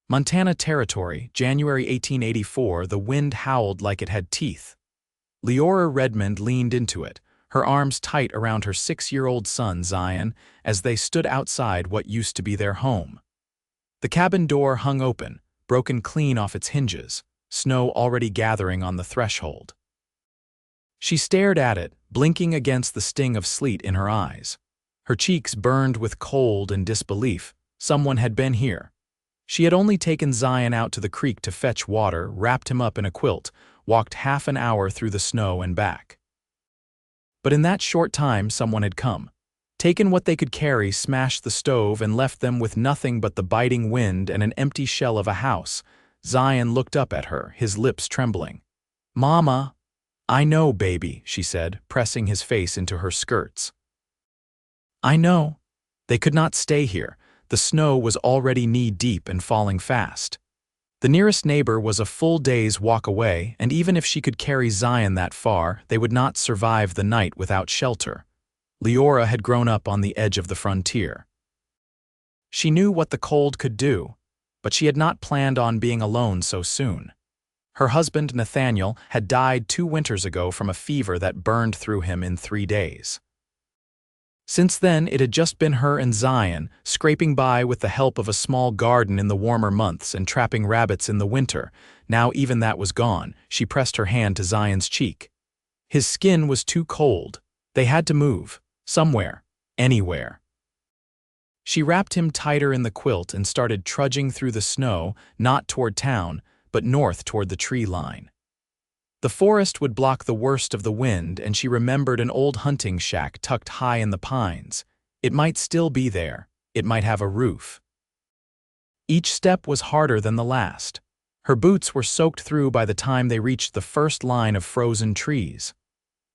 Montana Territory, January 1884. The wind howled like it had teeth. Liora Redmond leaned into it, her arms tight around her 6-year-old son, Zion, as they stood outside what used to be their home. The cabin door hung open, broken clean off its hinges, snow already gathering on the threshold. She stared at it, blinking against the sting of sleet in her eyes. Her cheeks burned with cold and disbelief. Someone had been here. She had only taken Zion out to the creek to fetch water, wrapped him up in a quilt, walked half an hour through the snow and back. But in that short time someone had come, taken what they could carry, smashed the stove, and left them with nothing but the biting wind and an empty shell of a house. Zion looked up at her, his lips trembling. "Mama." "I know, baby," she said, pressing his face into her skirts. "I know." They could not stay here. The snow was already knee-deep and falling fast. The nearest neighbor was a full day's walk away, and even if she could carry Zion that far, they would not survive the night without shelter. Liora had grown up on the edge of the frontier. She knew what the cold could do, but she had not planned on being alone so soon. Her husband, Nathaniel, had died 2 winters ago from a fever that burned through him in 3 days. Since then, it had just been her and Zion, scraping by with the help of a small garden in the warmer months and trapping rabbits in the winter. Now even that was gone. She pressed her hand to Zion's cheek. His skin was too cold. They had to move. Somewhere. Anywhere. She wrapped him tighter in the quilt and started trudging through the snow, not toward town, but north toward the tree line. The forest would block the worst of the wind, and she remembered an old hunting shack tucked high in the pines. It might still be there. It might have a roof. Each step was harder than the last. Her boots were soaked through by the time they reached the first line of frozen trees.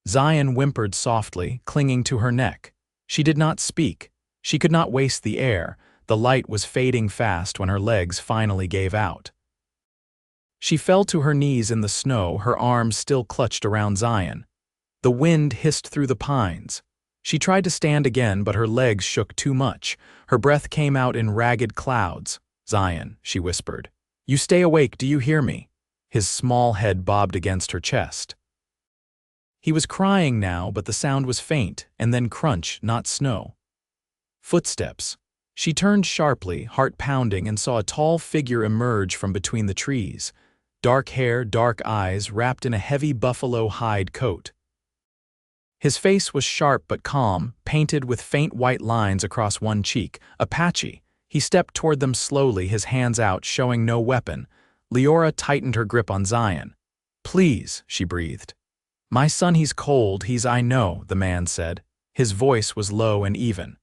Zion whimpered softly, clinging to her neck. She did not speak. She could not waste the air. The light was fading fast when her legs finally gave out. She fell to her knees in the snow, her arms still clutched around Zion. The wind hissed through the pines. She tried to stand again, but her legs shook too much. Her breath came out in ragged clouds. "Zion," she whispered. "You stay awake, do you hear me?" His small head bobbed against her chest. He was crying now, but the sound was faint, and then crunch, not snow. Footsteps. She turned sharply, heart pounding, and saw a tall figure emerge from between the trees. Dark hair, dark eyes, wrapped in a heavy buffalo hide coat. His face was sharp but calm, painted with faint white lines across one cheek. Apache. He stepped toward them slowly, his hands out, showing no weapon. Liora tightened her grip on Zion. "Please," she breathed. "My son, he's cold, I know," the man said. His voice was low and even.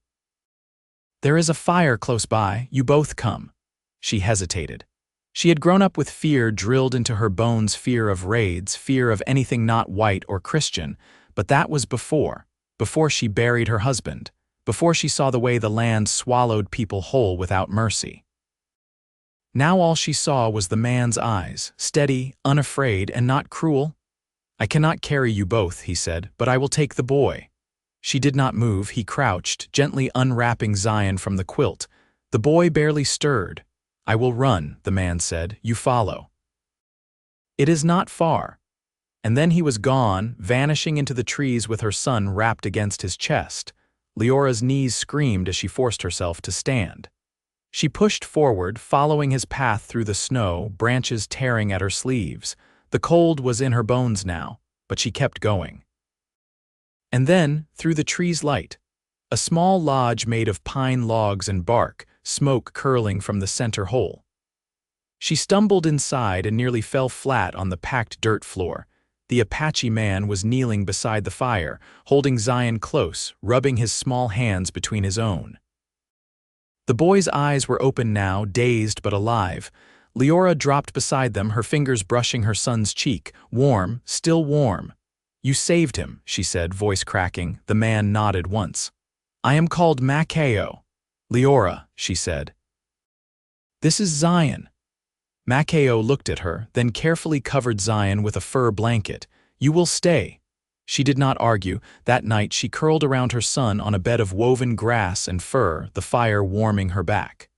"There is a fire close by, you both come." She hesitated. She had grown up with fear drilled into her bones, fear of raids, fear of anything not white or Christian, but that was before she buried her husband, before she saw the way the land swallowed people whole without mercy. Now all she saw was the man's eyes, steady, unafraid, and not cruel. "I cannot carry you both," he said, "but I will take the boy." She did not move. He crouched, gently unwrapping Zion from the quilt. The boy barely stirred. "I will run," the man said. "You follow." "It is not far." And then he was gone, vanishing into the trees with her son wrapped against his chest. Leora's knees screamed as she forced herself to stand. She pushed forward, following his path through the snow, branches tearing at her sleeves. The cold was in her bones now, but she kept going. And then, through the tree's light, a small lodge made of pine logs and bark, smoke curling from the center hole. She stumbled inside and nearly fell flat on the packed dirt floor. The Apache man was kneeling beside the fire, holding Zion close, rubbing his small hands between his own. The boy's eyes were open now, dazed but alive. Liora dropped beside them, her fingers brushing her son's cheek, warm, still warm. "You saved him," she said, voice cracking. The man nodded once. "I am called Makaio." "Liora," she said. "This is Zion." Makaio looked at her, then carefully covered Zion with a fur blanket. "You will stay." She did not argue. That night she curled around her son on a bed of woven grass and fur, the fire warming her back.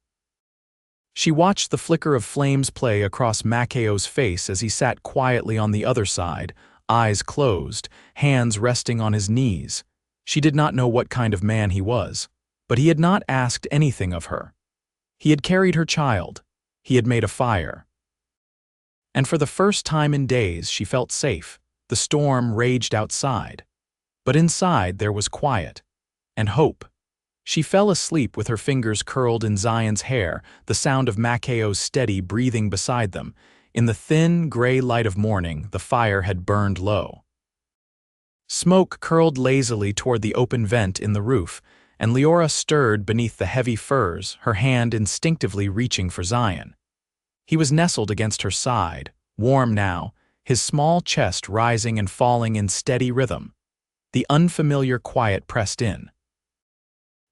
She watched the flicker of flames play across Makaio's face as he sat quietly on the other side, eyes closed, hands resting on his knees. She did not know what kind of man he was, but he had not asked anything of her. He had carried her child. He had made a fire. And for the first time in days she felt safe. The storm raged outside. But inside there was quiet and hope. She fell asleep with her fingers curled in Zion's hair, the sound of Makaio's steady breathing beside them. In the thin, gray light of morning, the fire had burned low. Smoke curled lazily toward the open vent in the roof, and Liora stirred beneath the heavy furs, her hand instinctively reaching for Zion. He was nestled against her side, warm now, his small chest rising and falling in steady rhythm. The unfamiliar quiet pressed in.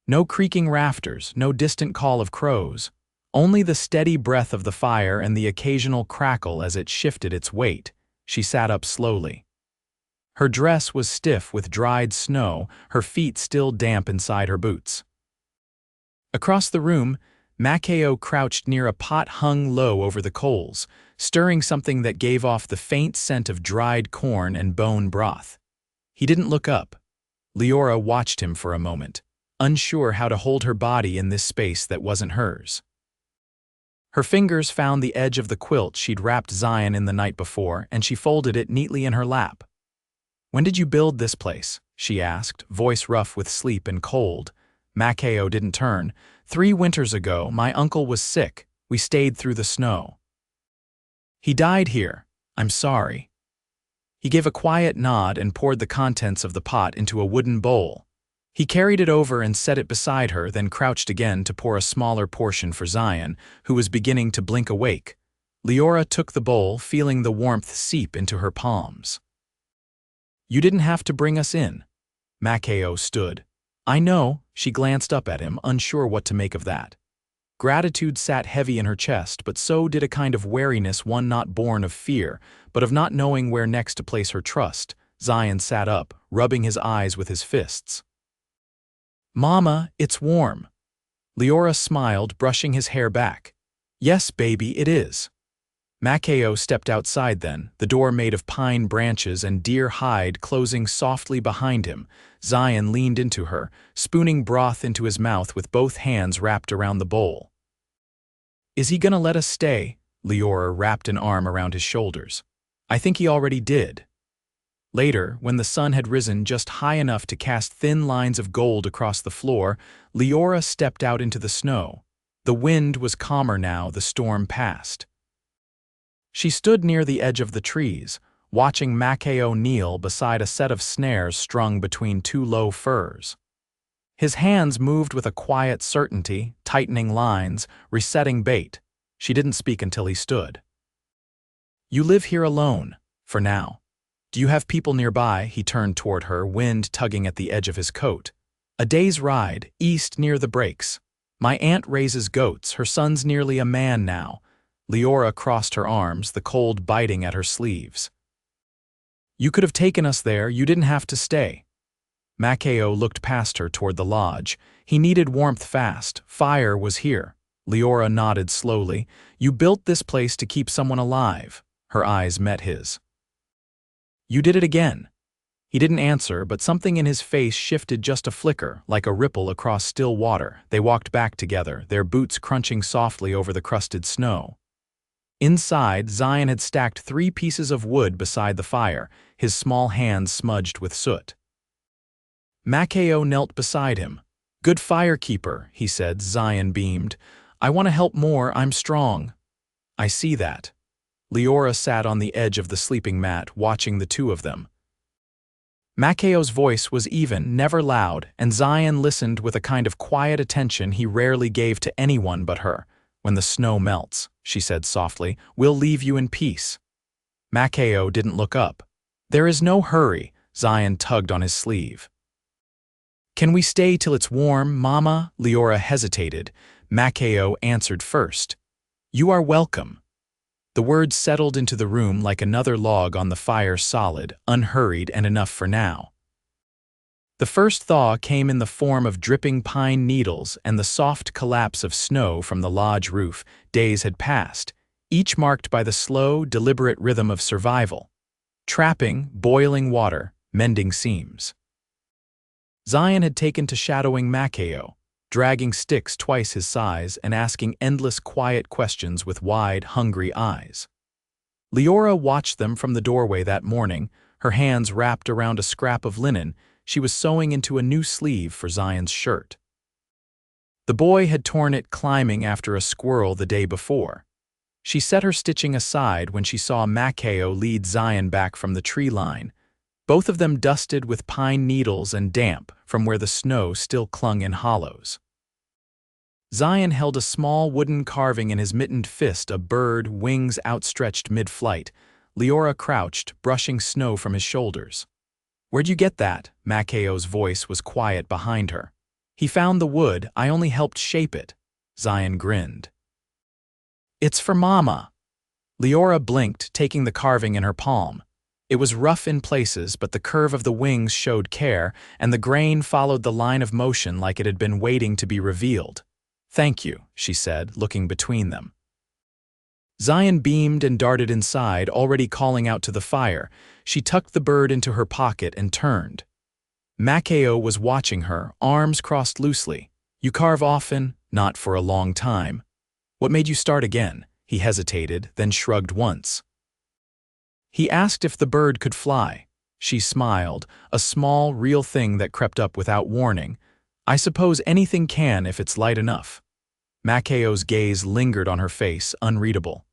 No creaking rafters, no distant call of crows, only the steady breath of the fire and the occasional crackle as it shifted its weight. She sat up slowly. Her dress was stiff with dried snow, her feet still damp inside her boots. Across the room, Makaio crouched near a pot hung low over the coals, stirring something that gave off the faint scent of dried corn and bone broth. He didn't look up. Liora watched him for a moment, unsure how to hold her body in this space that wasn't hers. Her fingers found the edge of the quilt she'd wrapped Zion in the night before, and she folded it neatly in her lap. "When did you build this place?" she asked, voice rough with sleep and cold. Makaio didn't turn. "3 winters ago, my uncle was sick. We stayed through the snow." "He died here. I'm sorry." He gave a quiet nod and poured the contents of the pot into a wooden bowl. He carried it over and set it beside her, then crouched again to pour a smaller portion for Zion, who was beginning to blink awake. Liora took the bowl, feeling the warmth seep into her palms. "You didn't have to bring us in." Makaio stood. "I know," she glanced up at him, unsure what to make of that. Gratitude sat heavy in her chest, but so did a kind of wariness, one not born of fear, but of not knowing where next to place her trust. Zion sat up, rubbing his eyes with his fists. "Mama, it's warm." Liora smiled, brushing his hair back. "Yes, baby, it is." Makaio stepped outside then, the door made of pine branches and deer hide closing softly behind him. Zion leaned into her, spooning broth into his mouth with both hands wrapped around the bowl. "Is he gonna let us stay?" Liora wrapped an arm around his shoulders. "I think he already did." Later, when the sun had risen just high enough to cast thin lines of gold across the floor, Liora stepped out into the snow. The wind was calmer now, the storm passed. She stood near the edge of the trees, watching Makaio kneel beside a set of snares strung between 2 low firs. His hands moved with a quiet certainty, tightening lines, resetting bait. She didn't speak until he stood. "You live here alone, for now. Do you have people nearby?" He turned toward her, wind tugging at the edge of his coat. "A day's ride, east near the breaks. My aunt raises goats, her son's nearly a man now." Liora crossed her arms, the cold biting at her sleeves. "You could have taken us there, you didn't have to stay." Makaio looked past her toward the lodge. He needed warmth fast. Fire was here. Liora nodded slowly. "You built this place to keep someone alive." Her eyes met his. "You did it again." He didn't answer, but something in his face shifted just a flicker, like a ripple across still water. They walked back together, their boots crunching softly over the crusted snow. Inside, Zion had stacked 3 pieces of wood beside the fire, his small hands smudged with soot. Makaio knelt beside him. "Good firekeeper," he said. Zion beamed. "I want to help more, I'm strong." "I see that." Liora sat on the edge of the sleeping mat, watching the two of them. Makaio's voice was even, never loud, and Zion listened with a kind of quiet attention he rarely gave to anyone but her. "When the snow melts," she said softly, "we'll leave you in peace." Makaio didn't look up. "There is no hurry." Zion tugged on his sleeve. "Can we stay till it's warm, Mama?" Liora hesitated. Makaio answered first. "You are welcome." The words settled into the room like another log on the fire, solid, unhurried, and enough for now. The first thaw came in the form of dripping pine needles and the soft collapse of snow from the lodge roof. Days had passed, each marked by the slow, deliberate rhythm of survival. Trapping, boiling water, mending seams. Zion had taken to shadowing Makaio, dragging sticks twice his size and asking endless quiet questions with wide, hungry eyes. Liora watched them from the doorway that morning, her hands wrapped around a scrap of linen she was sewing into a new sleeve for Zion's shirt. The boy had torn it climbing after a squirrel the day before. She set her stitching aside when she saw Makaio lead Zion back from the tree line, both of them dusted with pine needles and damp from where the snow still clung in hollows. Zion held a small wooden carving in his mittened fist, a bird, wings outstretched mid-flight. Liora crouched, brushing snow from his shoulders. "Where'd you get that?" Makaio's voice was quiet behind her. "He found the wood, I only helped shape it." Zion grinned. "It's for Mama." Liora blinked, taking the carving in her palm. It was rough in places, but the curve of the wings showed care, and the grain followed the line of motion like it had been waiting to be revealed. "Thank you," she said, looking between them. Zion beamed and darted inside, already calling out to the fire. She tucked the bird into her pocket and turned. Makaio was watching her, arms crossed loosely. "You carve often?" "Not for a long time." "What made you start again?" He hesitated, then shrugged once. He asked if the bird could fly. She smiled, a small, real thing that crept up without warning. "I suppose anything can if it's light enough." Makaio's gaze lingered on her face, unreadable.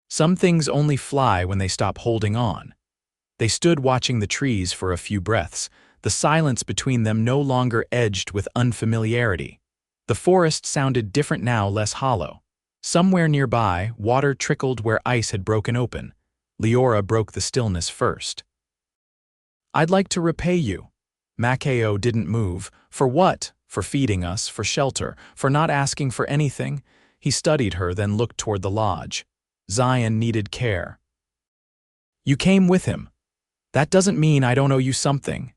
"Some things only fly when they stop holding on." They stood watching the trees for a few breaths, the silence between them no longer edged with unfamiliarity. The forest sounded different now, less hollow. Somewhere nearby, water trickled where ice had broken open. Liora broke the stillness first. "I'd like to repay you." Makaio didn't move. "For what?" "For feeding us, for shelter, for not asking for anything." He studied her, then looked toward the lodge. Zion needed care. "You came with him. That doesn't mean I don't owe you something."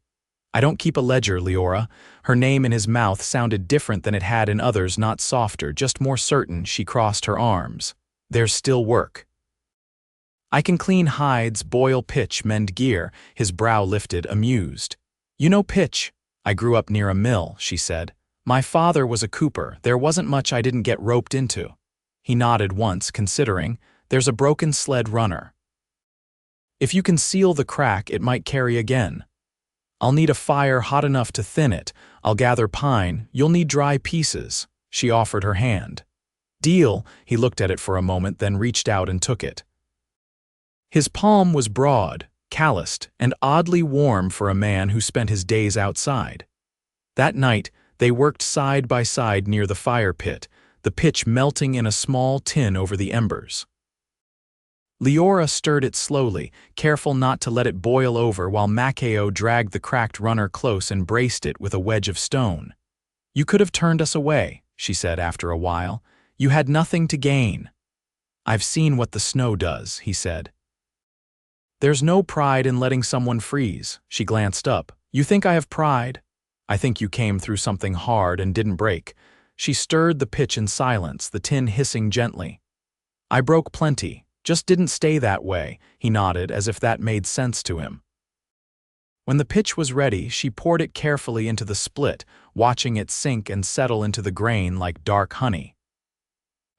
"I don't keep a ledger, Liora." Her name in his mouth sounded different than it had in others, not softer, just more certain. She crossed her arms. "There's still work." "I can clean hides, boil pitch, mend gear." His brow lifted, amused. "You know pitch?" "I grew up near a mill," she said. "My father was a cooper. There wasn't much I didn't get roped into." He nodded once, considering. "There's a broken sled runner. If you can seal the crack, it might carry again." "I'll need a fire hot enough to thin it. I'll gather pine. You'll need dry pieces." She offered her hand. "Deal." He looked at it for a moment, then reached out and took it. His palm was broad, calloused, and oddly warm for a man who spent his days outside. That night, they worked side by side near the fire pit, the pitch melting in a small tin over the embers. Liora stirred it slowly, careful not to let it boil over, while Makaio dragged the cracked runner close and braced it with a wedge of stone. "You could have turned us away," she said after a while. "You had nothing to gain." "I've seen what the snow does," he said. "There's no pride in letting someone freeze." She glanced up. "You think I have pride?" "I think you came through something hard and didn't break." She stirred the pitch in silence, the tin hissing gently. "I broke plenty. Just didn't stay that way." He nodded, as if that made sense to him. When the pitch was ready, she poured it carefully into the split, watching it sink and settle into the grain like dark honey.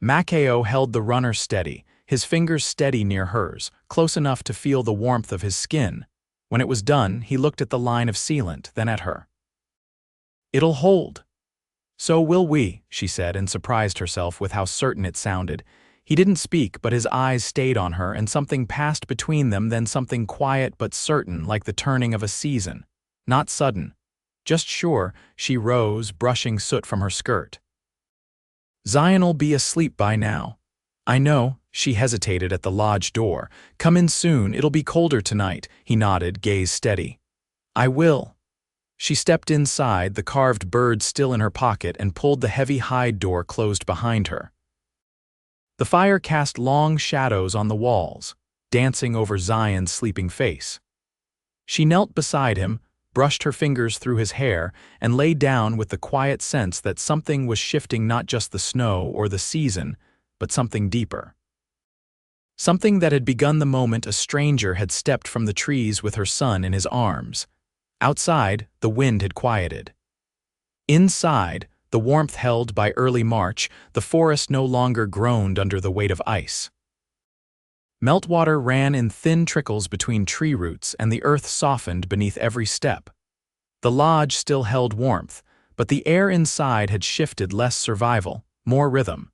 Makaio held the runner steady, his fingers steady near hers, close enough to feel the warmth of his skin. When it was done, he looked at the line of sealant, then at her. "It'll hold." "So will we," she said, and surprised herself with how certain it sounded. He didn't speak, but his eyes stayed on her, and something passed between them, then something quiet but certain, like the turning of a season. Not sudden. Just sure. She rose, brushing soot from her skirt. "Zion'll be asleep by now." "I know." She hesitated at the lodge door. "Come in soon, it'll be colder tonight." He nodded, gaze steady. "I will." She stepped inside, the carved bird still in her pocket, and pulled the heavy hide door closed behind her. The fire cast long shadows on the walls, dancing over Zion's sleeping face. She knelt beside him, brushed her fingers through his hair, and lay down with the quiet sense that something was shifting, not just the snow or the season, but something deeper. Something that had begun the moment a stranger had stepped from the trees with her son in his arms. Outside, the wind had quieted. Inside, the warmth held by early March, the forest no longer groaned under the weight of ice. Meltwater ran in thin trickles between tree roots, and the earth softened beneath every step. The lodge still held warmth, but the air inside had shifted, less survival, more rhythm.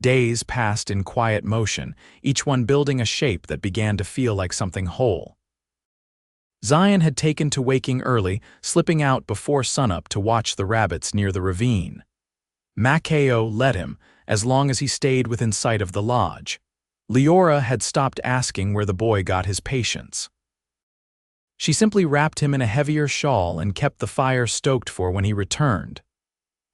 Days passed in quiet motion, each one building a shape that began to feel like something whole. Zion had taken to waking early, slipping out before sunup to watch the rabbits near the ravine. Makaio led him, as long as he stayed within sight of the lodge. Liora had stopped asking where the boy got his patience. She simply wrapped him in a heavier shawl and kept the fire stoked for when he returned.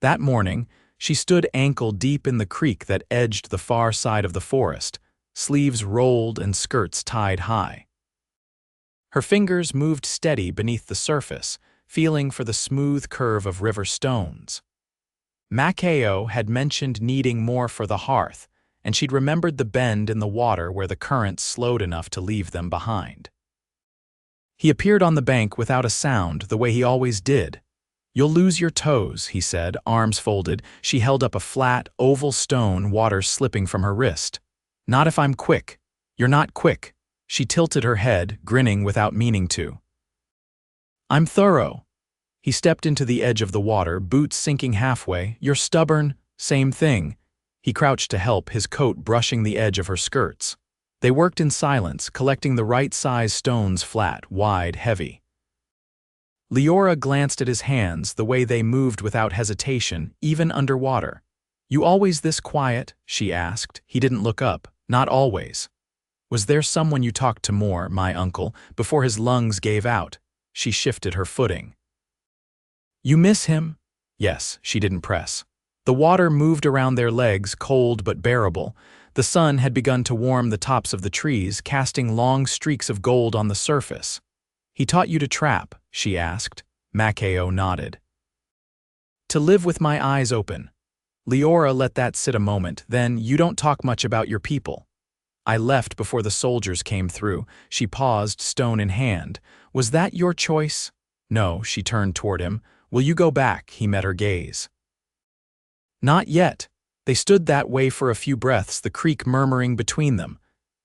That morning, she stood ankle-deep in the creek that edged the far side of the forest, sleeves rolled and skirts tied high. Her fingers moved steady beneath the surface, feeling for the smooth curve of river stones. Makaio had mentioned needing more for the hearth, and she'd remembered the bend in the water where the current slowed enough to leave them behind. He appeared on the bank without a sound, the way he always did. "You'll lose your toes," he said, arms folded. She held up a flat, oval stone, water slipping from her wrist. "Not if I'm quick." "You're not quick." She tilted her head, grinning without meaning to. "I'm thorough." He stepped into the edge of the water, boots sinking halfway. "You're stubborn." "Same thing." He crouched to help, his coat brushing the edge of her skirts. They worked in silence, collecting the right size stones, flat, wide, heavy. Liora glanced at his hands, the way they moved without hesitation, even underwater. "You always this quiet?" she asked. He didn't look up. "Not always." "Was there someone you talked to more, my uncle, before his lungs gave out?" She shifted her footing. "You miss him?" "Yes," she didn't press. The water moved around their legs, cold but bearable. The sun had begun to warm the tops of the trees, casting long streaks of gold on the surface. "He taught you to trap?" she asked. Makaio nodded. "To live with my eyes open." Liora let that sit a moment, then, "You don't talk much about your people." "I left before the soldiers came through." She paused, stone in hand. "Was that your choice?" "No," she turned toward him. "Will you go back?" He met her gaze. "Not yet." They stood that way for a few breaths, the creek murmuring between them.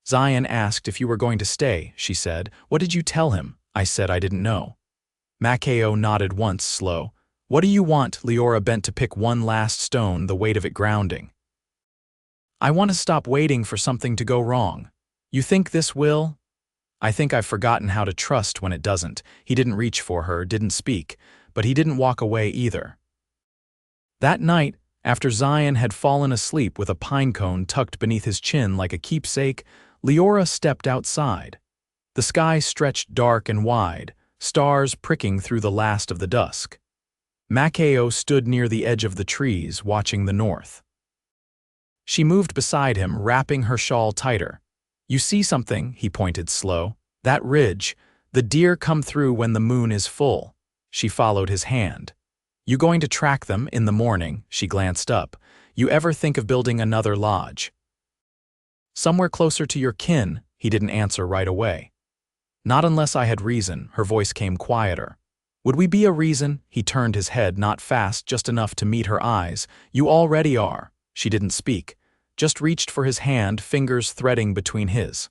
"Zion asked if you were going to stay," she said. "What did you tell him?" "I said I didn't know." Makaio nodded once, slow. "What do you want?" Liora bent to pick one last stone, the weight of it grounding. "I want to stop waiting for something to go wrong." "You think this will?" "I think I've forgotten how to trust when it doesn't." He didn't reach for her, didn't speak, but he didn't walk away either. That night, after Zion had fallen asleep with a pine cone tucked beneath his chin like a keepsake, Liora stepped outside. The sky stretched dark and wide, stars pricking through the last of the dusk. Makaio stood near the edge of the trees, watching the north. She moved beside him, wrapping her shawl tighter. "You see something?" He pointed slow. "That ridge. The deer come through when the moon is full." She followed his hand. "You going to track them in the morning?" She glanced up. "You ever think of building another lodge?" "Somewhere closer to your kin." He didn't answer right away. "Not unless I had reason." Her voice came quieter. "Would we be a reason?" He turned his head, not fast, just enough to meet her eyes. "You already are." She didn't speak, just reached for his hand, fingers threading between his.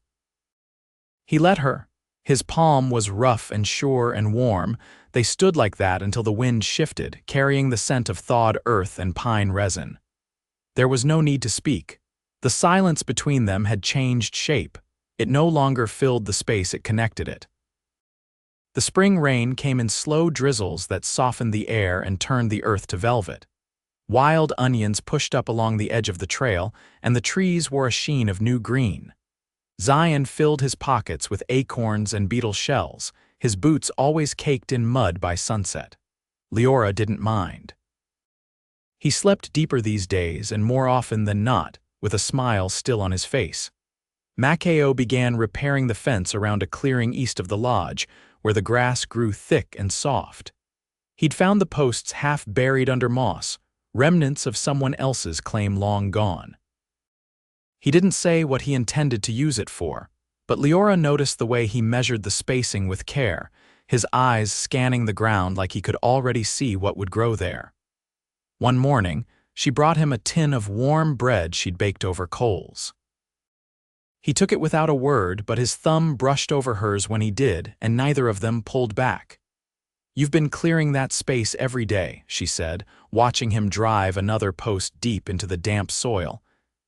He let her. His palm was rough and sure and warm. They stood like that until the wind shifted, carrying the scent of thawed earth and pine resin. There was no need to speak. The silence between them had changed shape. It no longer filled the space, it connected it. The spring rain came in slow drizzles that softened the air and turned the earth to velvet. Wild onions pushed up along the edge of the trail, and the trees wore a sheen of new green. Zion filled his pockets with acorns and beetle shells, his boots always caked in mud by sunset. Liora didn't mind. He slept deeper these days, and more often than not, with a smile still on his face. Makaio began repairing the fence around a clearing east of the lodge, where the grass grew thick and soft. He'd found the posts half buried under moss, remnants of someone else's claim long gone. He didn't say what he intended to use it for, but Liora noticed the way he measured the spacing with care, his eyes scanning the ground like he could already see what would grow there. One morning, she brought him a tin of warm bread she'd baked over coals. He took it without a word, but his thumb brushed over hers when he did, and neither of them pulled back. "You've been clearing that space every day," she said, watching him drive another post deep into the damp soil.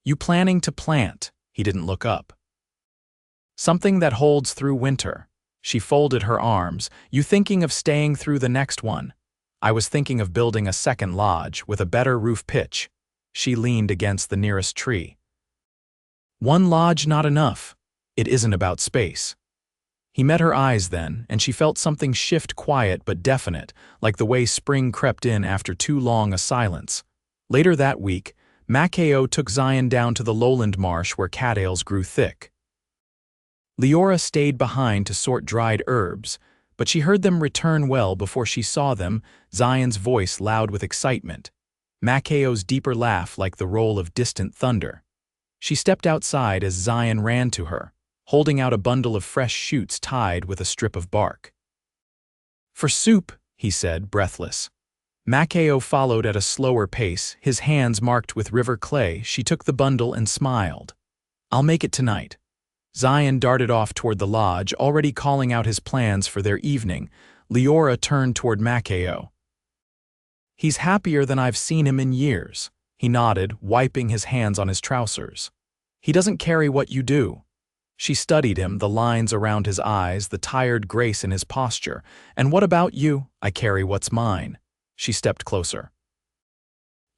"You planning to plant?" He didn't look up. "Something that holds through winter." She folded her arms. "You thinking of staying through the next one?" "I was thinking of building a second lodge with a better roof pitch." She leaned against the nearest tree. "One lodge not enough. It isn't about space." He met her eyes then, and she felt something shift, quiet but definite, like the way spring crept in after too long a silence. Later that week, Makaio took Zion down to the lowland marsh where cattails grew thick. Liora stayed behind to sort dried herbs, but she heard them return well before she saw them, Zion's voice loud with excitement, Makaio's deeper laugh like the roll of distant thunder. She stepped outside as Zion ran to her, holding out a bundle of fresh shoots tied with a strip of bark. "For soup," he said, breathless. Makaio followed at a slower pace, his hands marked with river clay. She took the bundle and smiled. "I'll make it tonight." Zion darted off toward the lodge, already calling out his plans for their evening. Liora turned toward Makaio. "He's happier than I've seen him in years." He nodded, wiping his hands on his trousers. "He doesn't carry what you do." She studied him, the lines around his eyes, the tired grace in his posture. "And what about you?" "I carry what's mine." She stepped closer.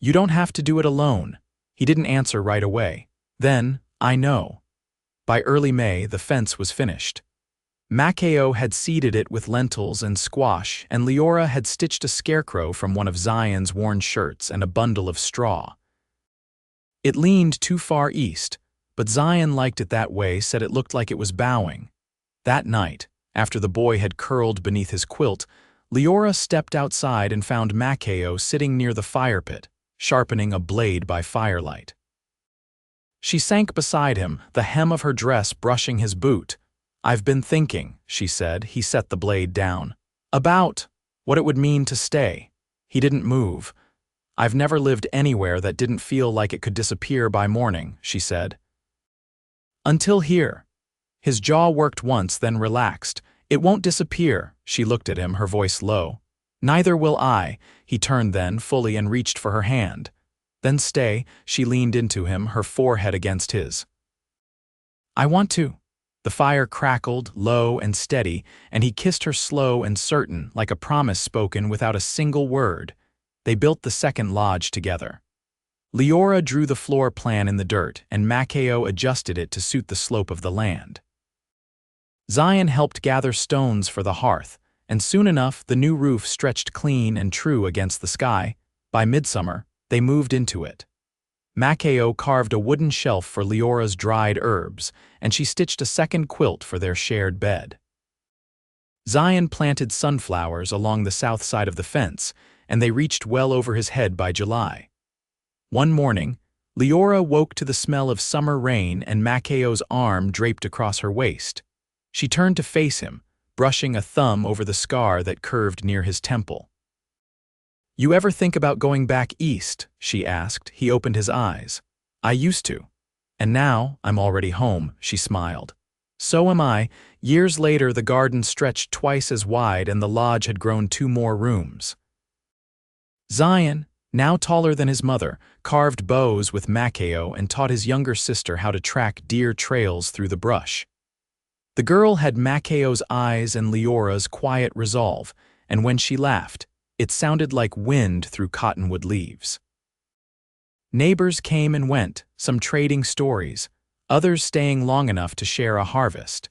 "You don't have to do it alone." He didn't answer right away. Then, "I know." By early May, the fence was finished. Makaio had seeded it with lentils and squash, and Liora had stitched a scarecrow from one of Zion's worn shirts and a bundle of straw. It leaned too far east, but Zion liked it that way, said it looked like it was bowing. That night, after the boy had curled beneath his quilt, Liora stepped outside and found Makaio sitting near the fire pit, sharpening a blade by firelight. She sank beside him, the hem of her dress brushing his boot. "I've been thinking," she said. He set the blade down. "About what it would mean to stay." He didn't move. "I've never lived anywhere that didn't feel like it could disappear by morning," she said. "Until here." His jaw worked once, then relaxed. "It won't disappear." She looked at him, her voice low. "Neither will I." He turned then, fully, and reached for her hand. "Then stay." She leaned into him, her forehead against his. "I want to." The fire crackled, low and steady, and he kissed her slow and certain, like a promise spoken without a single word. They built the second lodge together. Liora drew the floor plan in the dirt, and Makaio adjusted it to suit the slope of the land. Zion helped gather stones for the hearth, and soon enough the new roof stretched clean and true against the sky. By midsummer, they moved into it. Makaio carved a wooden shelf for Liora's dried herbs, and she stitched a second quilt for their shared bed. Zion planted sunflowers along the south side of the fence, and they reached well over his head by July. One morning, Liora woke to the smell of summer rain and Makaio's arm draped across her waist. She turned to face him, brushing a thumb over the scar that curved near his temple. "You ever think about going back east?" she asked. He opened his eyes. "I used to. And now I'm already home," she smiled. "So am I." Years later, the garden stretched twice as wide and the lodge had grown 2 more rooms. Zion, now taller than his mother, carved bows with Makaio and taught his younger sister how to track deer trails through the brush. The girl had Makaio's eyes and Liora's quiet resolve, and when she laughed, it sounded like wind through cottonwood leaves. Neighbors came and went, some trading stories, others staying long enough to share a harvest.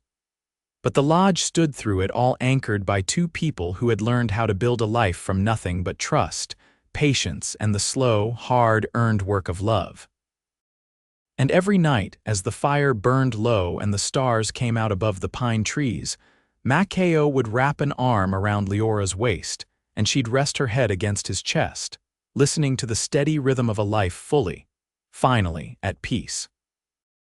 But the lodge stood through it all, anchored by 2 people who had learned how to build a life from nothing but trust, patience, and the slow, hard-earned work of love. And every night, as the fire burned low and the stars came out above the pine trees, Makaio would wrap an arm around Leora's waist, and she'd rest her head against his chest, listening to the steady rhythm of a life fully, finally, at peace.